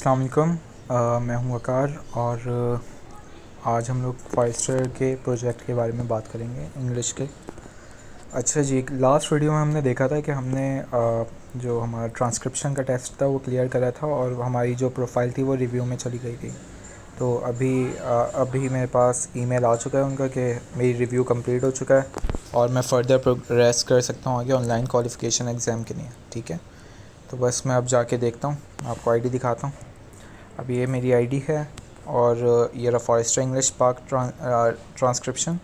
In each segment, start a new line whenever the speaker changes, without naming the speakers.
अस्सलाम वालेकुम। मैं हूं वकार और आज हम लोग फॉरेस्टर के प्रोजेक्ट के बारे में बात करेंगे इंग्लिश के। अच्छा जी, लास्ट वीडियो में हमने देखा था कि हमने जो हमारा ट्रांसक्रिप्शन का टेस्ट था वो क्लियर करा था और हमारी जो प्रोफाइल थी वो रिव्यू में चली गई थी। तो अभी मेरे पास ईमेल आ चुका है उनका कि मेरी रिव्यू कंप्लीट हो चुका है और मैं फ़र्दर प्रोग्रेस कर सकता हूँ आगे ऑनलाइन क्वालिफ़िकेशन एग्ज़ाम के लिए। ठीक है, तो बस मैं अब जाके देखता हूँ, आपको आईडी दिखाता हूँ। अब ये मेरी आईडी है और ये रहा फॉरेस्टर इंग्लिश पार्क ट्रांसक्रिप्शन।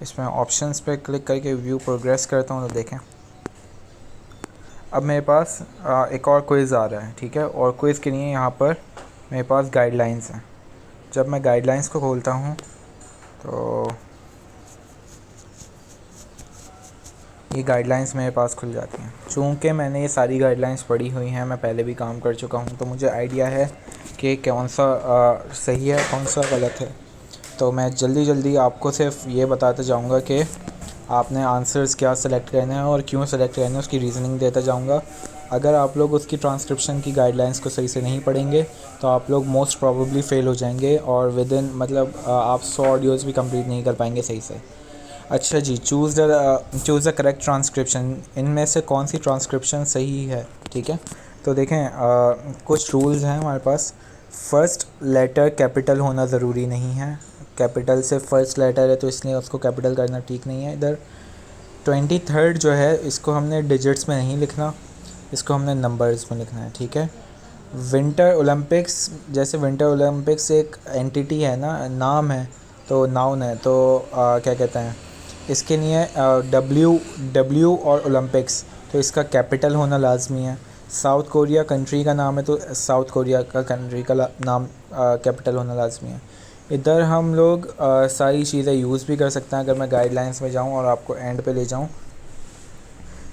इसमें ऑप्शंस पे क्लिक करके व्यू प्रोग्रेस करता हूँ तो देखें अब मेरे पास एक और क्विज़ आ रहा है। ठीक है, और क्विज़ के लिए यहाँ पर मेरे पास गाइडलाइंस हैं। जब मैं गाइडलाइंस को खोलता हूँ तो ये गाइडलाइंस मेरे पास खुल जाती हैं। चूँकि मैंने ये सारी गाइडलाइंस पढ़ी हुई हैं, मैं पहले भी काम कर चुका हूँ, तो मुझे आइडिया है कि कौन सा सही है कौन सा गलत है। तो मैं जल्दी आपको सिर्फ ये बताता जाऊँगा कि आपने आंसर्स क्या सेलेक्ट करने हैं और क्यों सेलेक्ट करने हैं, उसकी रीज़निंग देता जाऊँगा। अगर आप लोग उसकी ट्रांसक्रिप्शन की गाइडलाइंस को सही से नहीं पढ़ेंगे तो आप लोग मोस्ट प्रॉबेबली फ़ेल हो जाएंगे और विद इन आप 100 ऑडियोज़ भी कंप्लीट नहीं कर पाएंगे सही से। अच्छा जी, चूज़ द करेक्ट ट्रांसक्रिप्शन। इनमें से कौन सी ट्रांसक्रिप्शन सही है? ठीक है, तो देखें कुछ रूल्स हैं हमारे पास। फ़र्स्ट लेटर कैपिटल होना ज़रूरी नहीं है। कैपिटल से फर्स्ट लेटर है तो इसलिए उसको कैपिटल करना ठीक नहीं है। इधर 23rd जो है इसको हमने डिजिट्स में नहीं लिखना, इसको हमने नंबर्स में लिखना है। ठीक है, विंटर ओलंपिक्स, जैसे विंटर ओलंपिक्स एक एंटिटी है ना, नाम है तो नाउन है, तो क्या कहते हैं इसके लिए डब्ल्यू और ओलंपिक्स, तो इसका कैपिटल होना लाजमी है। साउथ कोरिया कंट्री का नाम है तो साउथ कोरिया का कंट्री का नाम कैपिटल होना लाजमी है। इधर हम लोग सारी चीज़ें यूज़ भी कर सकते हैं। अगर मैं गाइडलाइंस में जाऊं और आपको एंड पे ले जाऊं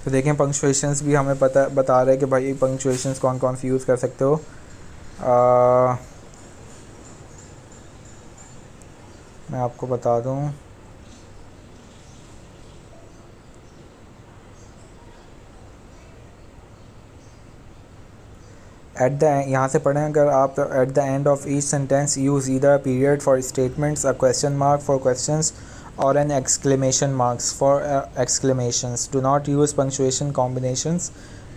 तो देखें पंक्चुएशंस भी हमें बता रहे हैं कि भाई पंक्चुएशंस कौन कौन सी यूज़ कर सकते हो। मैं आपको बता दूं, यहाँ से पढ़ें अगर आप, at the end of each sentence use either period for statements, a question mark for questions और an exclamation marks for exclamations. Do not use punctuation combinations,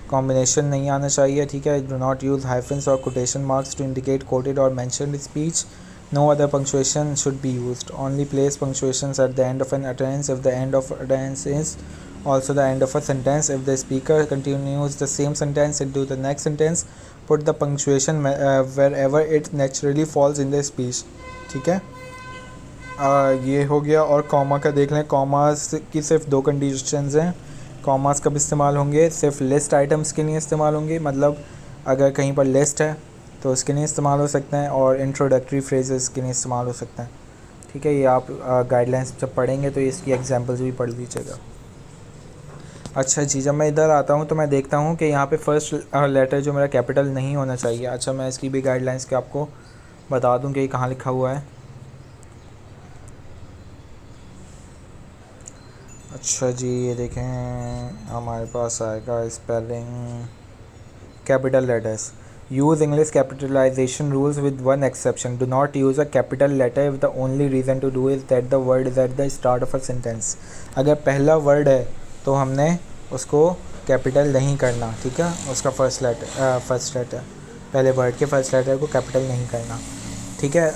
combination नहीं आना चाहिए। ठीक है, डू नॉट यूज़ हाइफन्स और quotation marks to indicate quoted और mentioned speech. No other punctuation should be used. Only place punctuations at the end of an utterance if the end of utterance is also the end of a sentence. If the speaker continues the same sentence into the next sentence, put the punctuation wherever it naturally falls in the speech. ठीक है, ये हो गया। और comma का देख लें, commas की सिर्फ 2 कंडीशंस हैं। कॉमास कब इस्तेमाल होंगे? सिर्फ लिस्ट आइटम्स के लिए इस्तेमाल होंगे, मतलब अगर कहीं पर लिस्ट है तो उसके लिए इस्तेमाल हो सकते हैं और इंट्रोडक्टरी फ्रेजेस के लिए इस्तेमाल हो सकते हैं। ठीक है, ये आप गाइडलाइंस जब पढ़ेंगे तो इसकी एग्जांपल्स भी पढ़ लीजिएगा। अच्छा जी, जब मैं इधर आता हूँ तो मैं देखता हूँ कि यहाँ पे फर्स्ट लेटर जो मेरा कैपिटल नहीं होना चाहिए। अच्छा, मैं इसकी भी गाइडलाइंस के आपको बता दूँ कि ये कहाँ लिखा हुआ है। अच्छा जी, ये देखें हमारे पास आएगा spelling capital letters. Use English capitalisation rules with one exception. Do not use a capital letter if the only reason to do is that the word is at the start of a sentence. अगर पहला word है तो हमने उसको capital नहीं करना। ठीक है, उसका फर्स्ट लेटर पहले वर्ड के फर्स्ट लेटर को कैपिटल नहीं करना। ठीक है,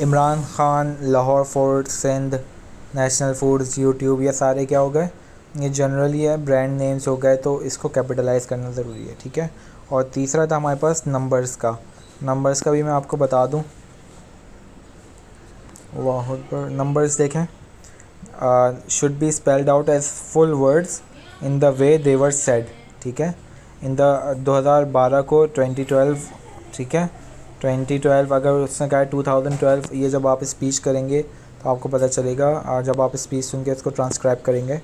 Imran Khan, Lahore Fort, Sindh, National Foods, YouTube, ये सारे क्या हो गए? ये जनरली है, ब्रांड नेम्स हो गए, तो इसको कैपिटलाइज करना ज़रूरी है। ठीक है, और तीसरा था हमारे पास नंबर्स का। नंबर्स का भी मैं आपको बता दूं, वाह पर नंबर्स देखें, should be spelled out as full words in the way they were said. ठीक है, इन द 2012 को 2012, ठीक है 2012, अगर उसने कहा 2012, ये जब आप स्पीच करेंगे तो आपको पता चलेगा, जब आप स्पीच सुन के इसको ट्रांसक्राइब करेंगे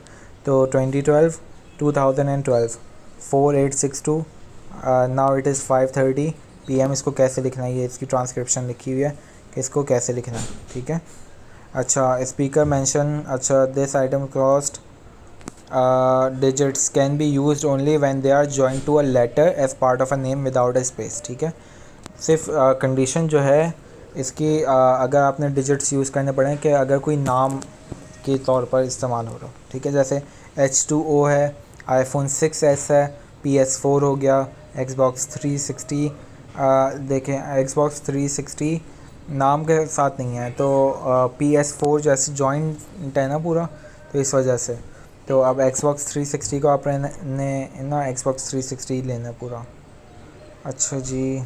तो 2012, 2012, 4862, नाउ इट इज़ 5:30 PM। इसको कैसे लिखना है, ये इसकी ट्रांसक्रिप्शन लिखी हुई है कि इसको कैसे लिखना है। ठीक है, अच्छा, स्पीकर मेंशन, अच्छा this item cost digits can be used only when they are joined to a letter as part of a name without a space. ठीक है, सिर्फ कंडीशन जो है इसकी अगर आपने डिजिट्स यूज़ करने पड़े कि अगर कोई नाम के तौर पर इस्तेमाल हो रहा हो, ठीक है, जैसे H2O है, iPhone 6s है, PS4 हो गया, Xbox 360 देखें Xbox 360 नाम के साथ नहीं है तो PS4 जैसे जॉइंट है ना पूरा, तो इस वजह से तो अब Xbox 360 को आपने ना Xbox 360 लेना पूरा। अच्छा जी,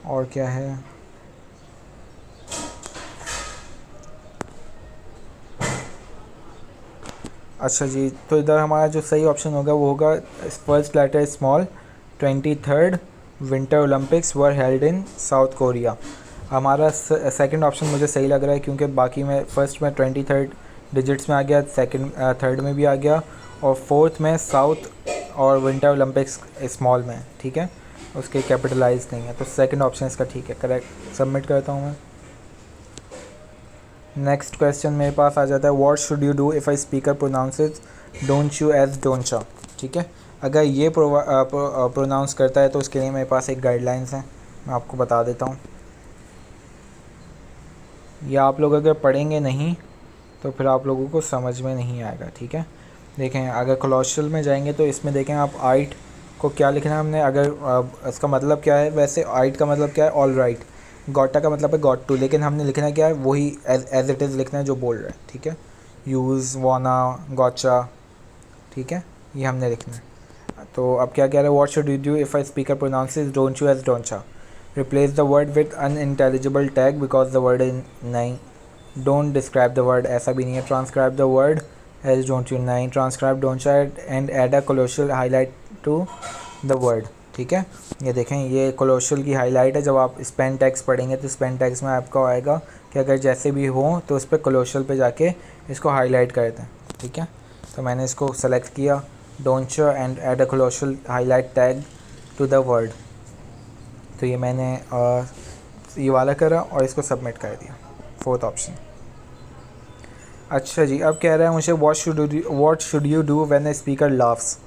और क्या है, अच्छा जी, तो इधर हमारा जो सही ऑप्शन होगा वो होगा first letter small, 23rd winter Olympics were held in South Korea. हमारा सेकंड ऑप्शन मुझे सही लग रहा है क्योंकि बाकी में फर्स्ट में 23rd डिजिट्स में आ गया, सेकंड थर्ड में भी आ गया, और फोर्थ में साउथ और विंटर ओलंपिक्स स्मॉल में, ठीक है, उसके कैपिटलाइज नहीं है, तो सेकंड ऑप्शन इसका ठीक है, करेक्ट। सबमिट करता हूँ मैं। नेक्स्ट क्वेश्चन मेरे पास आ जाता है, what should you do if a speaker pronounces don't you as doncha. ठीक है, अगर ये प्रोनाउंस करता है तो उसके लिए मेरे पास एक गाइडलाइंस है, मैं आपको बता देता हूँ। या आप लोग अगर पढ़ेंगे नहीं तो फिर आप लोगों को समझ में नहीं आएगा। ठीक है, देखें अगर कोलोशियल में जाएंगे तो इसमें देखें आप आइट को क्या लिखना है हमने, अगर इसका मतलब क्या है, वैसे आइट का मतलब क्या है, ऑल राइट, गोटा का मतलब है गॉट टू, लेकिन हमने लिखना क्या है वही एज इट इज़ लिखना है जो बोल रहा है। ठीक है, यूज़, वाना, गॉचा, ठीक है, ये हमने लिखना है। तो अब क्या कह रहा है, what should you do if a speaker pronounces don't you as doncha, replace the word with unintelligible tag because the word is नहीं, डोंट डिस्क्राइब द वर्ड, ऐसा भी नहीं है, transcribe the word as don't you नहीं, transcribe doncha and add a colloquial highlight to the word. ठीक है, ये देखें ये कोलोशियल की हाईलाइट है, जब आप स्पेन टैग्स पढ़ेंगे तो स्पेन टैग्स में आपको आएगा कि अगर जैसे भी हो तो उस पर कोलोशियल पे जाके इसको हाईलाइट कर दें। ठीक है, तो मैंने इसको सेलेक्ट किया, don't and add a colloquial highlight tag to the word, तो ये मैंने ये वाला करा और इसको सबमिट कर दिया, फोर्थ ऑप्शन। अच्छा जी, अब कह रहा है मुझे what should you do when a speaker laughs,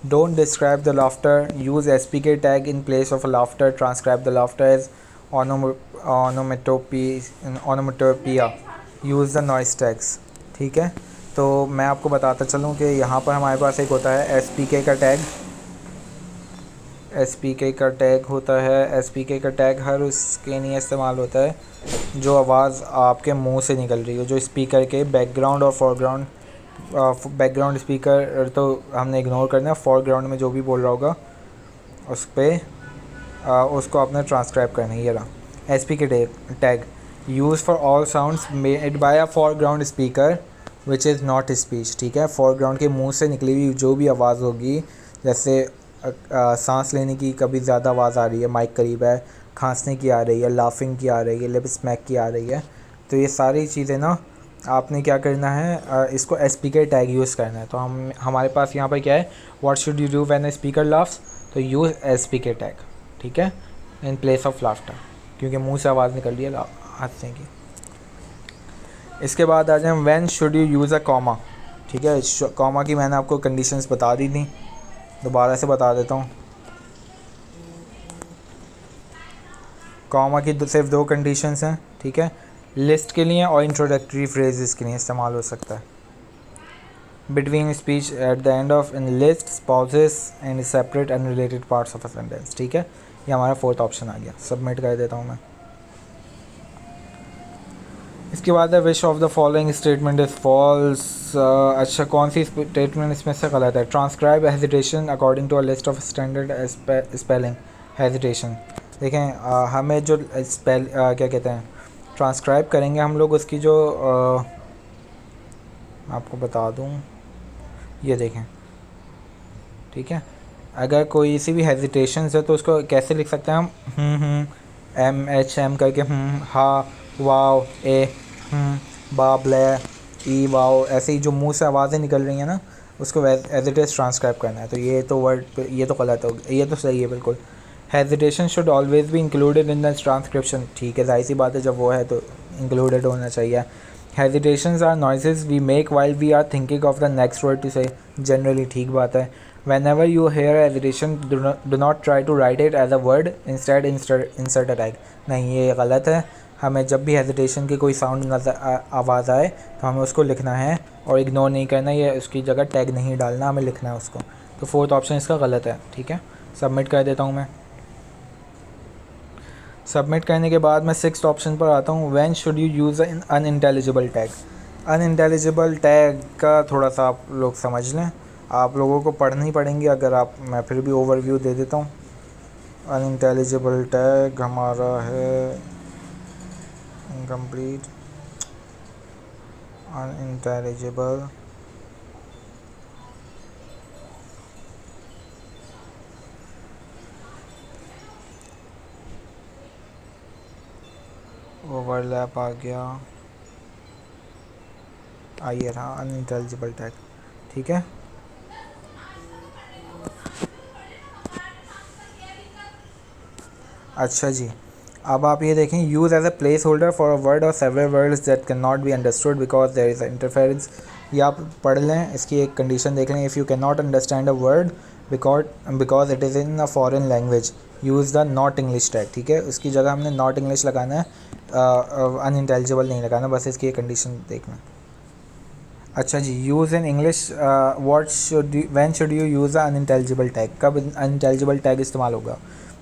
don't describe the laughter, use SPK tag in place of laughter, transcribe the laughter as onomatopoeia, use the noise tags. ठीक है, तो मैं आपको बताता चलूँ कि यहाँ पर हमारे पास एक होता है एसपीके का टैग, एसपीके का टैग होता है, एसपीके का टैग हर उसके लिए इस्तेमाल होता है जो आवाज़ आपके मुंह से निकल रही हो, जो स्पीकर के बैकग्राउंड और फोरग्राउंड, बैकग्राउंड स्पीकर तो हमने इग्नोर करना है, फोरग्राउंड में जो भी बोल रहा होगा उस पर उसको आपने ट्रांसक्राइब करना है। ये रहा SPK tag, use for all sounds made by a foreground speaker which is not speech. ठीक है, फोरग्राउंड के मुंह से निकली हुई जो भी आवाज़ होगी, जैसे सांस लेने की कभी ज़्यादा आवाज़ आ रही है, माइक करीब है, खांसने की आ रही है, लाफिंग की आ रही है, लिप स्मैक की आ रही है, तो ये सारी चीज़ें ना आपने क्या करना है, इसको एसपीके टैग यूज़ करना है। तो हमारे पास यहाँ पर क्या है, what should you do when a speaker laughs, तो यूज़ एसपीके टैग, ठीक है, इन प्लेस ऑफ लाफ्टर, क्योंकि मुंह से आवाज़ निकल रही है हंसने की। इसके बाद आ जाए when should you use a comma. ठीक है, कॉमा की मैंने आपको कंडीशंस बता दी थी, दोबारा से बता देता हूँ। कॉमा की सिर्फ दो कंडीशंस हैं। ठीक है, लिस्ट के लिए और इंट्रोडक्टरी फ्रेजेस के लिए इस्तेमाल हो सकता है। Between speech at the end of in list, pauses and separate unrelated parts of a sentence. ठीक है, ये हमारा फोर्थ ऑप्शन आ गया, सबमिट कर देता हूँ मैं। इसके बाद है which of the following statement is false. अच्छा, कौन सी स्टेटमेंट इसमें से गलत है, transcribe hesitation according to a list of standard spelling hesitation. देखें हमें जो क्या कहते हैं ट्रांसक्राइब करेंगे हम लोग, उसकी जो आपको बता दूं, ये देखें। ठीक है, अगर कोई सी भी हेजिटेशन है तो उसको कैसे लिख सकते हैं हम, एम एच एम करके, हा, वाव, ए, बाब, ले, ई, वाव, ऐसे ही जो मुंह से आवाज़ें निकल रही हैं ना, उसको एज इट इज़ ट्रांसक्राइब करना है। तो ये तो वर्ड, ये तो गलत हो, ये तो सही है बिल्कुल। Hesitation should always be included in the transcription. ठीक है, जाहिर सी बात है, जब वो है तो इंक्लूडेड होना चाहिए। Hesitations are noises we make while we are thinking of the next word to say. Generally ठीक बात है. Whenever you hear hesitation, do not try to write it as a word. Instead, insert a tag. नहीं, ये गलत है. हमें जब भी हेजिटेशन की कोई साउंड नज़र आवाज़ आए तो हमें उसको लिखना है और इग्नोर नहीं करना. ये उसकी जगह टैग नहीं डालना, हमें लिखना है उसको. तो फोर्थ ऑप्शन इसका गलत है. ठीक है, सबमिट कर देता हूँ मैं. सबमिट करने के बाद मैं सिक्स्थ ऑप्शन पर आता हूँ. When should you use an unintelligible tag. Unintelligible tag का थोड़ा सा आप लोग समझ लें. आप लोगों को पढ़नी पड़ेंगी. अगर आप, मैं फिर भी ओवरव्यू दे देता हूँ. अनइंटेलिजिबल टैग हमारा है इनकम्प्लीट. अनइंटेलिजिबल ओवरलैप आ गया. आइए रहा अनइंटेलिजिबल टैग. ठीक है, अच्छा जी. अब आप ये देखें, use as a place holder for a word और several words that can not be understood because there is interference. ये आप पढ़ लें, इसकी एक कंडीशन देख लें. If you can not understand a word because it is in a foreign language, use the not English tag. ठीक है, उसकी जगह हमने नॉट इंग्लिश लगाना है, अनइंटेलिजिबल नहीं लगाना. बस इसकी एक कंडीशन देखना. अच्छा जी, use in English when should you use a unintelligible tag. कब अनइंटेलिजिबल टैग इस्तेमाल होगा?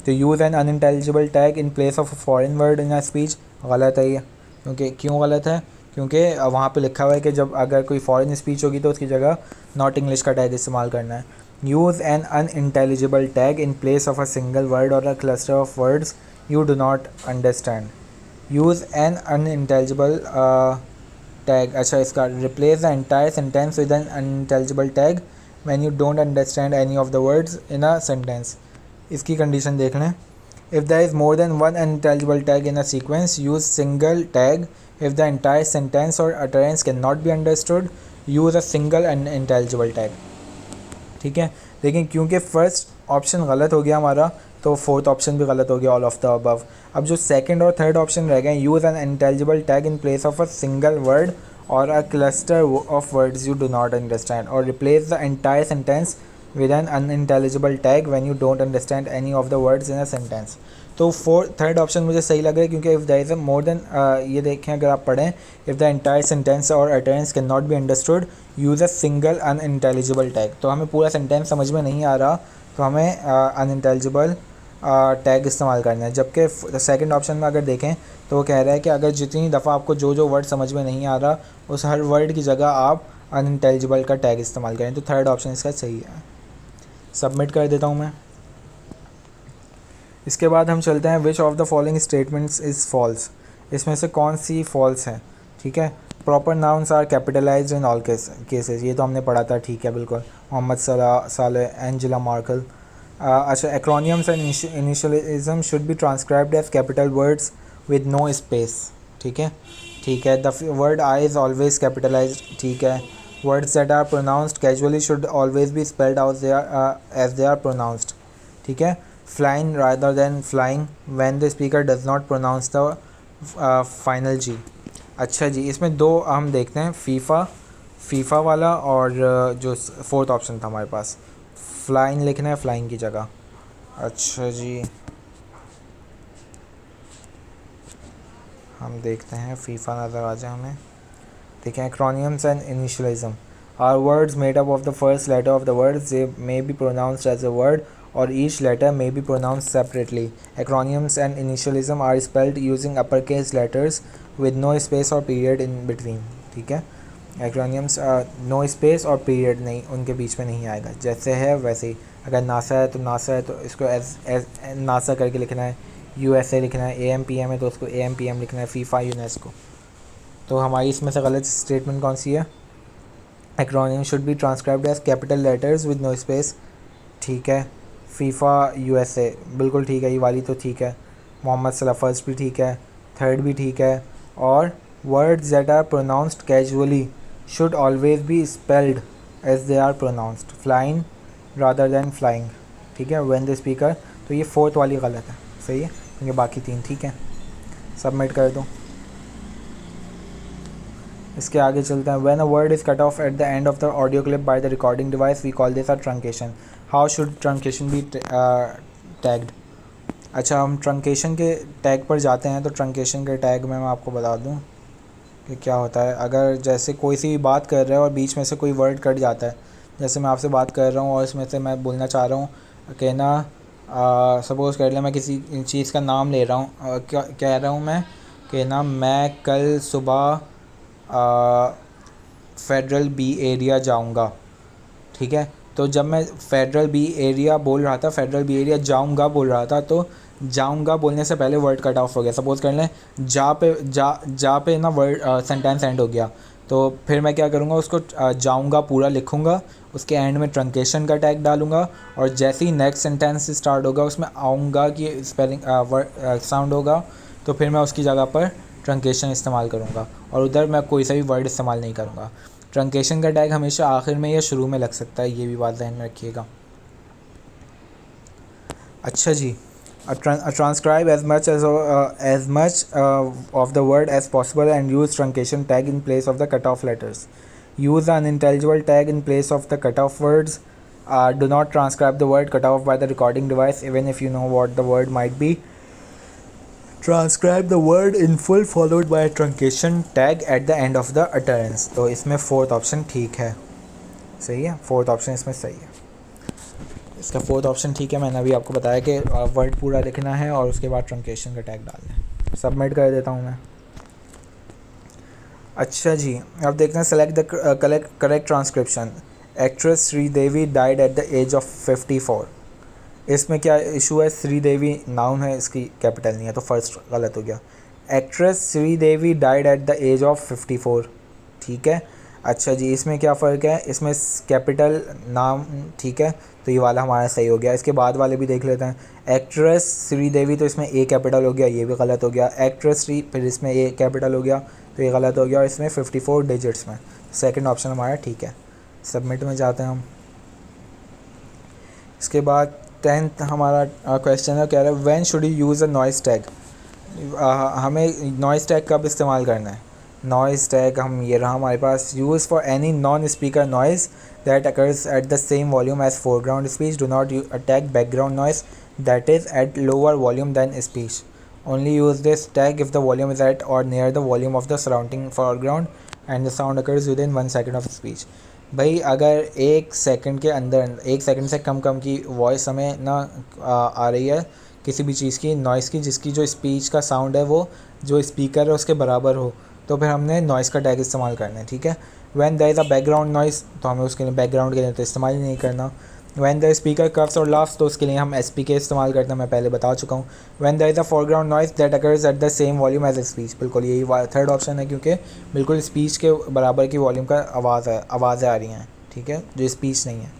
तो use an unintelligible tag in place of foreign word in a speech. गलत है ये. क्यों गलत है? क्योंकि वहाँ पे लिखा हुआ है कि जब अगर कोई फॉरेन स्पीच होगी तो उसकी जगह नॉट इंग्लिश का टैग इस्तेमाल करना है. Use an unintelligible tag in place of a single word और a cluster of words you do not understand. Use an unintelligible tag. अच्छा, इसका replace the entire sentence with an unintelligible tag when you don't understand any of the words in a sentence. इसकी condition देख लें. If there is more than one unintelligible tag in a sequence, use single tag. If the entire sentence और utterance can not be understood, use a single unintelligible tag. ठीक है, लेकिन क्योंकि first option गलत हो गया हमारा, तो फोर्थ ऑप्शन भी गलत हो गया, ऑल ऑफ द अबव. अब जो सेकंड और थर्ड ऑप्शन रह गए, use an unintelligible tag in place of a single word और a cluster of words you do not understand, और replace the entire sentence with an unintelligible tag when you don't understand any of the words in a sentence. तो third option मुझे सही लग रहा है, क्योंकि if there is a more than, ये देखें अगर आप पढ़ें, इफ़ द एंटायर सेंटेंस और utterance can not be understood, use a single unintelligible tag. तो हमें पूरा सेंटेंस समझ में नहीं आ रहा, तो हमें अनइंटेलिजिबल टैग इस्तेमाल करना है. जबकि सेकंड ऑप्शन में अगर देखें तो वो कह रहा है कि अगर जितनी दफ़ा आपको जो जो वर्ड समझ में नहीं आ रहा, उस हर वर्ड की जगह आप अनइंटेलिजिबल का टैग इस्तेमाल करें. तो थर्ड ऑप्शन इसका सही है. सबमिट कर देता हूँ मैं. इसके बाद हम चलते हैं, which of the following statements is false. इसमें से कौन सी फॉल्स है? ठीक है, proper nouns are capitalized in all cases. ये तो हमने पढ़ा था. ठीक है, बिल्कुल. Mohamed Salah, Angela Merkel. अच्छा, acronyms and initialism should be transcribed as capital words with no space. ठीक है, ठीक है. The word I is always capitalized. ठीक है. Words that are pronounced casually should always be spelled out there as they are pronounced. ठीक है. Flying rather than flying when the speaker does not pronounce the final G. अच्छा जी, इसमें दो हम देखते हैं, फीफा वाला और जो फोर्थ ऑप्शन था हमारे पास, फ्लाइंग लिखना है फ्लाइंग की जगह. अच्छा जी, हम देखते हैं, फीफा नज़र आ जाए हमें. ठीक है. Acronyms and initialism are words made up of the first letter of the words. They may be pronounced as a word or each letter may be pronounced separately. Acronyms and initialism are spelled using uppercase letters with no space or period in between. ठीक है. Acronyms no space और period नहीं, उनके बीच में नहीं आएगा. जैसे है वैसे ही. अगर नासा है तो नासा है तो इसको एज नासा करके लिखना है. USA लिखना है. AMPM है तो उसको AMPM लिखना है. FIFA, UNESCO. तो हमारी इसमें से गलत स्टेटमेंट कौन सी है? Acronym should be transcribed as capital letters with no space. ठीक है. फीफा, USA, बिल्कुल ठीक है. ये वाली तो ठीक है. मोहम्मद सलाह फर्स्ट भी ठीक है, थर्ड भी ठीक है. और words that are pronounced casually should always be spelled as they are pronounced. Flying rather than flying. ठीक है, व्हेन द स्पीकर. तो ये फोर्थ वाली गलत है. सही है, क्योंकि बाकी तीन ठीक है. सबमिट कर दो. इसके आगे चलते हैं. When a word is cut off at the end of the audio clip by the recording device we call this a truncation. How should truncation be tagged. अच्छा, हम ट्रंकेशन के टैग पर जाते हैं. तो ट्रंकेशन के टैग में मैं आपको बता दूं कि क्या होता है. अगर जैसे कोई सी बात कर रहे हो और बीच में से कोई वर्ड कट जाता है, जैसे मैं आपसे बात कर रहा हूँ और इसमें से मैं बोलना चाह रहा हूँ कि ना सपोज़ कर लें मैं किसी चीज़ का नाम ले रहा हूँ, क्या कह रहा हूँ मैं कि ना मैं कल सुबह फेडरल बी एरिया जाऊँगा. ठीक है, तो जब मैं फेडरल बी एरिया बोल रहा था, फेडरल बी एरिया जाऊँगा बोल रहा था, तो जाऊँगा बोलने से पहले वर्ड कट ऑफ हो गया. सपोज़ कर लें जा पे ना वर्ड सेंटेंस एंड हो गया. तो फिर मैं क्या करूँगा, उसको जाऊँगा पूरा लिखूँगा, उसके एंड में ट्रंकेशन का टैग डालूँगा, और जैसे ही नेक्स्ट सेंटेंस स्टार्ट होगा उसमें आऊँगा की स्पेलिंग साउंड होगा, तो फिर मैं उसकी जगह पर ट्रंकेशन इस्तेमाल करूँगा और उधर मैं कोई सा भी वर्ड इस्तेमाल नहीं करूँगा. ट्रंकेशन का टैग हमेशा आखिर में या शुरू में लग सकता है, ये भी बात ध्यान में रखिएगा. अच्छा जी, transcribe as much of the word as possible and use truncation tag in place of the cutoff letters. Use an unintelligible tag in place of the cutoff words. Do not transcribe the word cut off by the recording device even if you know what the word might be. Transcribe the word in full followed by a truncation tag at the end of the utterance. तो इसमें fourth option ठीक है, सही है. Fourth option इसमें सही है. इसका फोर्थ ऑप्शन ठीक है. मैंने अभी आपको बताया कि वर्ड पूरा लिखना है और उसके बाद ट्रंकेशन का टैग डालना है. सबमिट कर देता हूँ मैं. अच्छा जी, अब देखते हैं. Select the correct transcription. Actress Sridevi died at the age of 54. इसमें क्या इशू है, श्रीदेवी नाउन है, इसकी कैपिटल नहीं है, तो फर्स्ट गलत हो गया. Actress Sridevi died at the age of 54. ठीक है. अच्छा जी, इसमें क्या फ़र्क है, इसमें कैपिटल नाम ठीक है, तो ये वाला हमारा सही हो गया. इसके बाद वाले भी देख लेते हैं. एक्ट्रेस श्रीदेवी, तो इसमें ए कैपिटल हो गया, ये भी गलत हो गया. एक्ट्रेस श्री, फिर इसमें ए कैपिटल हो गया, तो ये गलत हो गया. और इसमें 54 डिजिट्स में सेकंड ऑप्शन हमारा ठीक है. सबमिट में जाते हैं हम. इसके बाद 10th हमारा क्वेश्चन है, कह रहा है when should you use a noise tag. हमें नॉइस टैग कब इस्तेमाल करना है. नॉइस टैग हम ये रहा हमारे पास. Use for any non speaker noise that occurs at the same volume as foreground speech. Do not attack background noise that is at lower volume than speech. Only use this tag if the volume is at और near the volume of the surrounding foreground and the sound occurs within 1 second of speech. भाई अगर 1 second के अंदर 1 second से कम की voice हमें ना आ रही है किसी भी चीज़ की नॉइस की, जिसकी जो स्पीच का साउंड है वो जो स्पीकर है उसके बराबर हो, तो फिर हमने नॉइस का टैग इस्तेमाल करना है. ठीक है. When there is a background noise, तो हमें उसके लिए बैकग्राउंड के लिए तो इस्तेमाल ही नहीं करना. व्हेन द स्पीकर कर्व्स और लाफ्स, तो उसके लिए हम SPK इस्तेमाल करते हैं, मैं पहले बता चुका हूँ. When there is a foreground noise that occurs at the same volume as speech. बिल्कुल यही थर्ड ऑप्शन है, क्योंकि बिल्कुल स्पीच के बराबर की वॉल्यूम का आवाज़ें आ रही हैं. ठीक है, जो स्पीच नहीं है.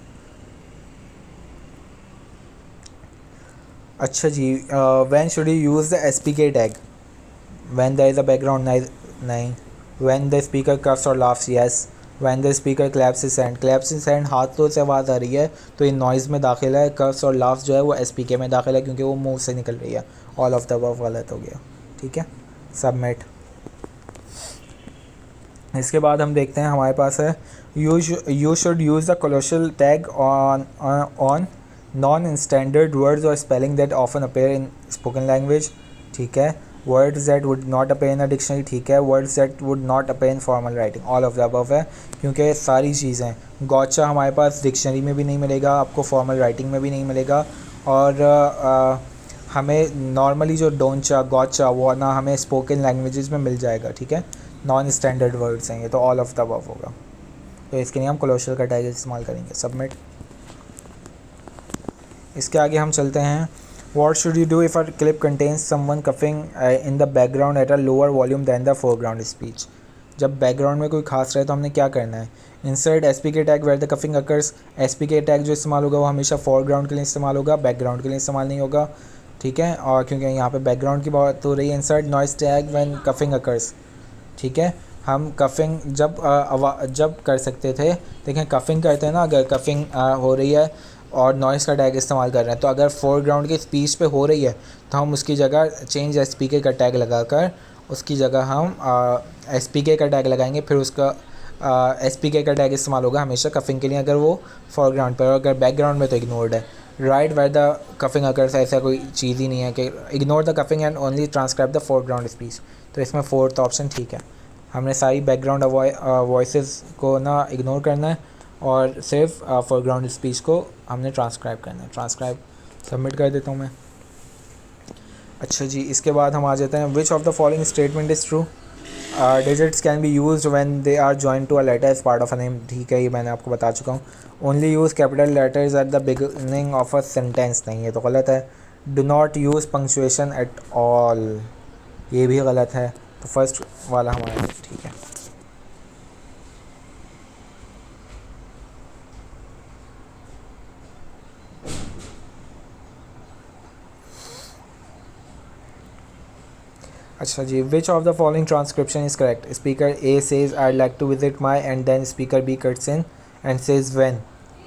अच्छा जी, when should you use the SPK tag. When there is a background noise, नहीं. व्हेन द स्पीकर कर्व्स और laughs, yes. When the speaker claps his hand, claps his hand हाथों से आवाज़ आ रही है, तो ये नॉइज़ में दाखिल है. कर्व्स और लाफ्स जो है वो SPK में दाखिल है, क्योंकि वो मुंह से निकल रही है. ऑल ऑफ द अबव गलत हो गया. ठीक है. सबमिट. इसके बाद हम देखते हैं हमारे पास है you should use the colloquial tag on non standard words और spelling that often appear in spoken language. ठीक है. Words that would not appear in a dictionary. ठीक है. Words that would not appear in formal writing. All of the above है, क्योंकि सारी चीज़ें गौचा हमारे पास डिक्शनरी में भी नहीं मिलेगा, आपको फॉर्मल राइटिंग में भी नहीं मिलेगा, और हमें नॉर्मली जो डोंचा गौचा वो ना हमें स्पोकन लैंग्वेजेस में मिल जाएगा. ठीक है. नॉन स्टैंडर्ड वर्ड्स हैं ये, तो ऑल ऑफ द अबव होगा. तो इसके लिए हम कोलोशियल का टैग इस्तेमाल करेंगे. सबमिट. इसके आगे हम चलते हैं. What should you do if a clip contains someone coughing in the background at a lower volume than the foreground speech. जब बैकग्राउंड में कोई खास रहे तो हमने क्या करना है. Insert SPK tag where the coughing occurs. SPK tag जो इस्तेमाल होगा वो हमेशा फोरग्राउंड के लिए इस्तेमाल होगा, बैकग्राउंड के लिए इस्तेमाल नहीं होगा. ठीक है. और क्योंकि यहाँ पे बैकग्राउंड की बात हो रही है. Insert noise tag when coughing occurs. ठीक है. हम कफिंग जब कर सकते थे. देखें, कफिंग करते हैं ना, अगर कफिंग हो रही है और नॉइस का टैग इस्तेमाल कर रहे हैं, तो अगर फोरग्राउंड की स्पीच पे हो रही है तो हम उसकी जगह चेंज SPK का टैग लगाकर उसकी जगह हम एस पी के का टैग लगाएंगे। फिर उसका एस पी के का टैग इस्तेमाल होगा हमेशा कफिंग के लिए अगर वो फोरग्राउंड पर, अगर बैकग्राउंड में तो इग्नोर्ड है। Write where the coughing occurs, ऐसा कोई चीज़ ही नहीं है कि ignore the coughing and only transcribe the foreground speech. तो इसमें फोर्थ ऑप्शन ठीक है। हमने सारी बैकग्राउंड वॉइसेस को ना इग्नोर करना है और सिर्फ फोरग्राउंड स्पीच को हमने ट्रांसक्राइब करना है। ट्रांसक्राइब सबमिट कर देता हूँ मैं। अच्छा जी, इसके बाद हम आ जाते हैं which of the following statement is true. Digits can be use when they are joint to a letter as part of a name. ठीक है, ये मैंने आपको बता चुका हूँ। Only use capital letters at the beginning of a sentence, नहीं ये तो गलत है। Do not use punctuation at all, ये भी गलत है। तो फर्स्ट वाला हमारा ठीक है। अच्छा जी, which of the following transcription is correct. Speaker A says I like to visit my and then speaker B cuts in and says when.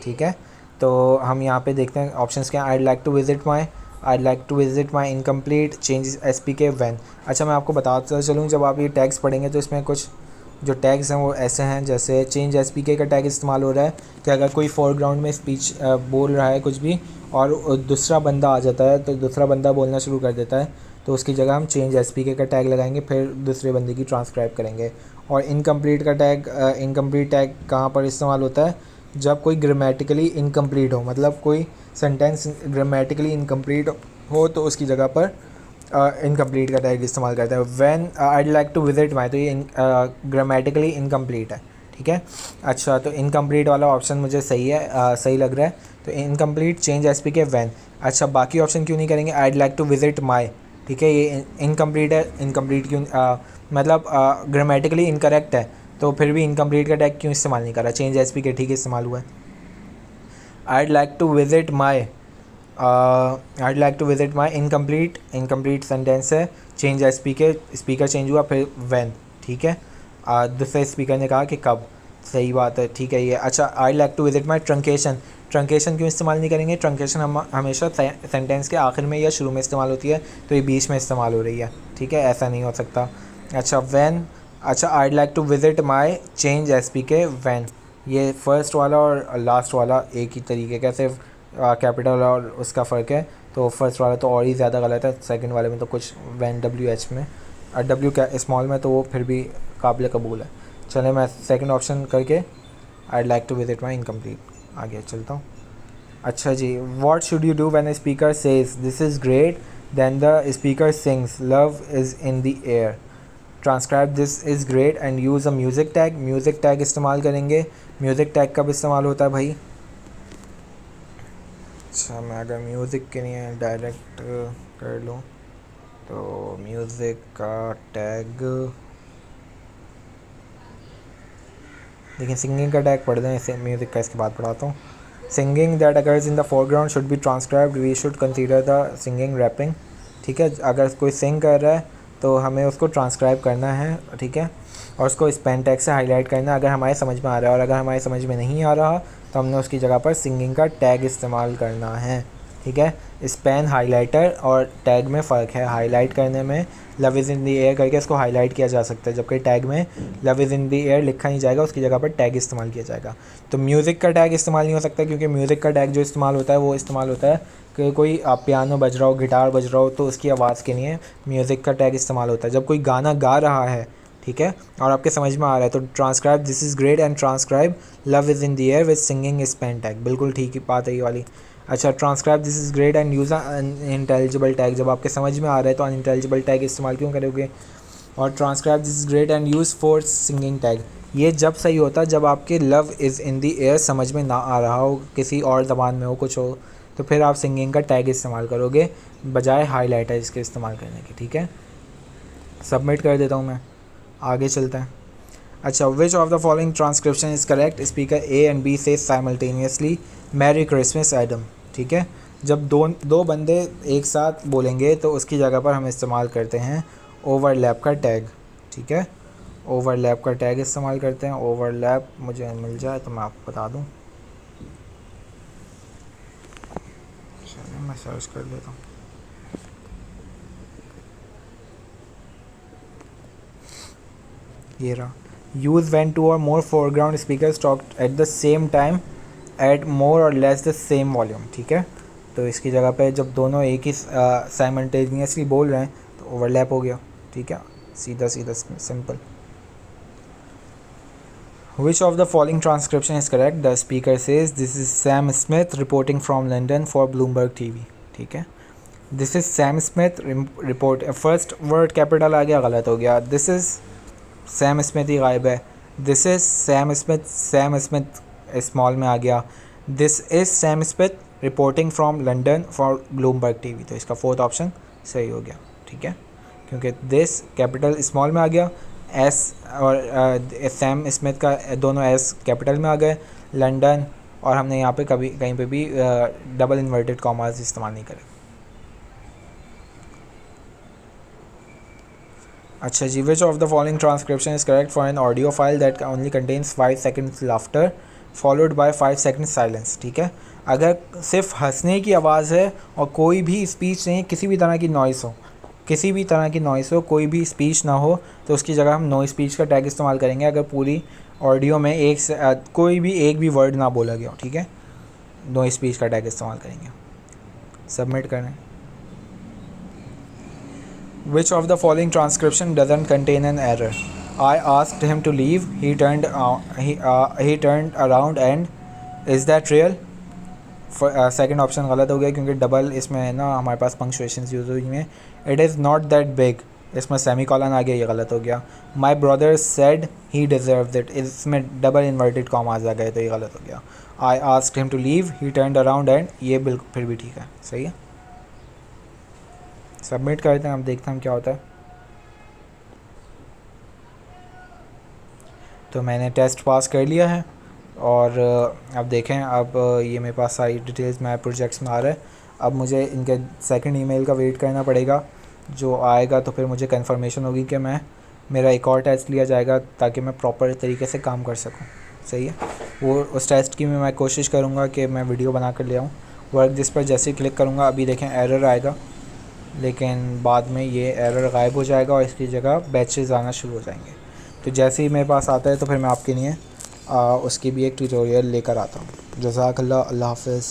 ठीक है, तो हम यहाँ पे देखते हैं ऑप्शंस क्या। I like to visit my, I like to visit my incomplete, change S P K, when. अच्छा, मैं आपको बताता चलूँ, जब आप ये टैग्स पढ़ेंगे तो इसमें कुछ जो टैग्स हैं वो ऐसे हैं, जैसे चेंज एस पी के का टैग इस्तेमाल हो रहा है कि अगर कोई फोरग्राउंड में स्पीच बोल रहा है कुछ भी और दूसरा बंदा आ जाता है तो दूसरा बंदा बोलना शुरू कर देता है, तो उसकी जगह हम चेंज एस पी के का टैग लगाएंगे, फिर दूसरे बंदे की ट्रांसक्राइब करेंगे। और इनकम्प्लीट का टैग, इनकम्प्लीट टैग कहाँ पर इस्तेमाल होता है, जब कोई ग्रामेटिकली इनकम्प्लीट हो, मतलब कोई सेंटेंस ग्रामेटिकली इनकम्प्लीट हो तो उसकी जगह पर इनकम्प्लीट का टैग इस्तेमाल करते हैं। When I like to visit my, तो ये ग्रामेटिकली इनकम्प्लीट है। ठीक है, अच्छा, तो इनकम्प्लीट वाला ऑप्शन मुझे सही है, सही लग रहा है। तो incomplete, change S P K, when. अच्छा, बाकी ऑप्शन क्यों नहीं करेंगे। आई लाइक टू विजिट माई, ठीक है, ये इनकम्प्लीट है। इनकम्प्लीट क्यों, मतलब ग्रामेटिकली इनकरेक्ट है, तो फिर भी इनकम्प्लीट का टैग क्यों इस्तेमाल नहीं करा। चेंज एस पी के ठीक है इस्तेमाल हुआ है। I'd like to visit my, I'd like to visit my incomplete, incomplete sentence है। चेंज एस पी के, स्पीकर चेंज हुआ, फिर व्हेन। ठीक है, दूसरे स्पीकर ने कहा कि कब, सही बात है, ठीक है ये। अच्छा, I like to visit my truncation, truncation क्यों इस्तेमाल नहीं करेंगे। ट्रंकेशन हम हमेशा सेंटेंस के आखिर में या शुरू में इस्तेमाल होती है, तो ये बीच में इस्तेमाल हो रही है। ठीक है, ऐसा नहीं हो सकता। अच्छा, व्हेन। अच्छा, I like to visit my, change S P K, when. ये फर्स्ट वाला और लास्ट वाला एक ही तरीके का, सिर्फ कैपिटल और उसका फ़र्क है। तो फर्स्ट वाला तो और ही ज़्यादा गलत है, सेकंड वाले में तो कुछ वैन डब्ल्यू एच में डब्ल्यू क्या स्मॉल में, तो वो फिर भी काबिल कबूल है। चले, मैं सेकंड ऑप्शन करके I like to visit my incomplete आगे चलता हूँ। अच्छा जी, what should you do when a speaker says this is great then the speaker sings love is in the air. Transcribe this is great and use a music tag, music tag इस्तेमाल करेंगे। Music tag कब इस्तेमाल होता है भाई। अच्छा, मैं अगर म्यूज़िक के लिए डायरेक्ट कर लूँ तो म्यूज़िक का टैग, देखिए सिंगिंग का टैग पढ़ दें, इसे म्यूज़िक का इसके बाद पढ़ाता हूँ। Singing that occurs in the foreground should be transcribed, we should consider the singing rapping. ठीक है, अगर कोई सिंग कर रहा है तो हमें उसको ट्रांसक्राइब करना है। ठीक है, और उसको स्पेन टैग से हाईलाइट करना है अगर हमारे समझ में आ रहा है, और अगर हमारे समझ में नहीं आ रहा तो हमने उसकी जगह पर सिंगिंग का टैग इस्तेमाल करना है। ठीक है, स्पेन, हाइलाइटर और टैग में फ़र्क है। हाईलाइट करने में love is in the air करके इसको हाईलाइट किया जा सकता है, जबकि टैग में love is in the air लिखा नहीं जाएगा, उसकी जगह पर टैग इस्तेमाल किया जाएगा। तो म्यूज़िक का टैग इस्तेमाल नहीं हो सकता, क्योंकि म्यूज़िक का टैग जो इस्तेमाल होता है वो इस्तेमाल होता है कि कोई पियानो बज रहा हो, गिटार बज रहा हो, तो उसकी आवाज़ के लिए म्यूज़िक का टैग इस्तेमाल होता है। जब कोई गाना गा रहा है, ठीक है, और आपके समझ में आ रहा है, तो transcribe this is great and transcribe love is in the air with singing Spain tag, बिल्कुल ठीक ही बात है ये वाली। अच्छा, transcribe this is great and use unintelligible tag, जब आपके समझ में आ रहा है तो अनइंटेलिजिबल टैग इस्तेमाल क्यों करोगे। और transcribe this is great and use for singing tag, ये जब सही होता है जब आपके love is in the air समझ में ना आ रहा हो, किसी और ज़बान में हो, कुछ हो, तो फिर आप सिंगिंग का टैग इस्तेमाल करोगे बजाय हाईलाइटर इसके इस्तेमाल करने के। ठीक है, सबमिट कर देता हूँ मैं, आगे चलते हैं। अच्छा, which of the following transcription is correct. Speaker A and B से साइमल्टेनियसली मैरी क्रिसमस एडम। ठीक है, जब दो बंदे एक साथ बोलेंगे तो उसकी जगह पर हम इस्तेमाल करते हैं ओवरलैप का टैग। ठीक है, ओवरलैप का टैग इस्तेमाल करते हैं। ओवरलैप मुझे मिल जाए तो मैं आपको बता दूं, चलिए मैं सर्च कर लेता हूँ। ये रहा। Use when two or more foreground speakers talk at the same time at more or less the same volume. ठीक है, तो इसकी जगह पे जब दोनों एक ही साइमल्टेनियसली बोल रहे हैं तो ओवरलैप हो गया। ठीक है, सीधा सीधा simple. Which of the following transcription is correct? The speaker says, "This is Sam Smith reporting from London for Bloomberg TV." ठीक है, This is Sam Smith report। First word capital आ गया, गलत हो गया। This is Sam Smith ही गायब है। This is Sam Smith small में आ गया। This is Sam Smith reporting from London for Bloomberg TV। तो इसका फोर्थ ऑप्शन सही हो गया। ठीक है, क्योंकि दिस कैपिटल स्मॉल में आ गया, एस और सैम स्मिथ का दोनों एस कैपिटल में आ गए, लंदन, और हमने यहाँ पे कभी कहीं पे भी डबल इन्वर्टेड कॉमास इस्तेमाल नहीं करे। अच्छा जी, which of the following transcription is correct for an audio file that only contains 5 seconds laughter followed by 5 seconds silence. ठीक है, अगर सिर्फ हंसने की आवाज़ है और कोई भी स्पीच नहीं, किसी भी तरह की नॉइस हो, किसी भी तरह की नॉइस हो, कोई भी स्पीच ना हो, तो उसकी जगह हम नो स्पीच का टैग इस्तेमाल करेंगे। अगर पूरी ऑडियो में कोई भी एक भी वर्ड ना बोला गया हो, ठीक है, नो स्पीच का टैग इस्तेमाल करेंगे। सबमिट करें। Which of the following transcription doesn't contain an error? I asked him to leave. He turned around and is that real? Second option गलत हो गया क्योंकि डबल इसमें है ना, हमारे पास पंक्चुएशन यूज़ हुई हैं। It is not that big, इसमें सेमी कॉलन आ गया, ये गलत हो गया। My brother said he deserved it, इसमें डबल इन्वर्टेड कॉमास आ गए, तो ये गलत हो गया। I asked him to leave, he turned around and, ये बिल्कुल फिर भी ठीक है, सही है। सबमिट करते हैं, अब देखते हैं क्या होता है। तो मैंने टेस्ट पास कर लिया है और अब देखें, अब ये मेरे पास सारी डिटेल्स मेरे प्रोजेक्ट्स में आ रहा है। अब मुझे इनके सेकंड ईमेल का वेट करना पड़ेगा, जो आएगा तो फिर मुझे कंफर्मेशन होगी कि मेरा एक और टेस्ट लिया जाएगा ताकि मैं प्रॉपर तरीके से काम कर सकूं। सही है, वो उस टेस्ट की मैं कोशिश करूंगा कि मैं वीडियो बना कर ले आऊँ। वर्क दिस पर जैसे ही क्लिक करूँगा, अभी देखें एरर आएगा, लेकिन बाद में ये एरर गायब हो जाएगा और इसकी जगह बैचेस आना शुरू हो जाएंगे। तो जैसे ही मेरे पास आता है तो फिर मैं आपके लिए उसकी भी एक ट्यूटोरियल लेकर आता हूँ। जज़ाकल्लाह, अल्लाह हाफ़िज़।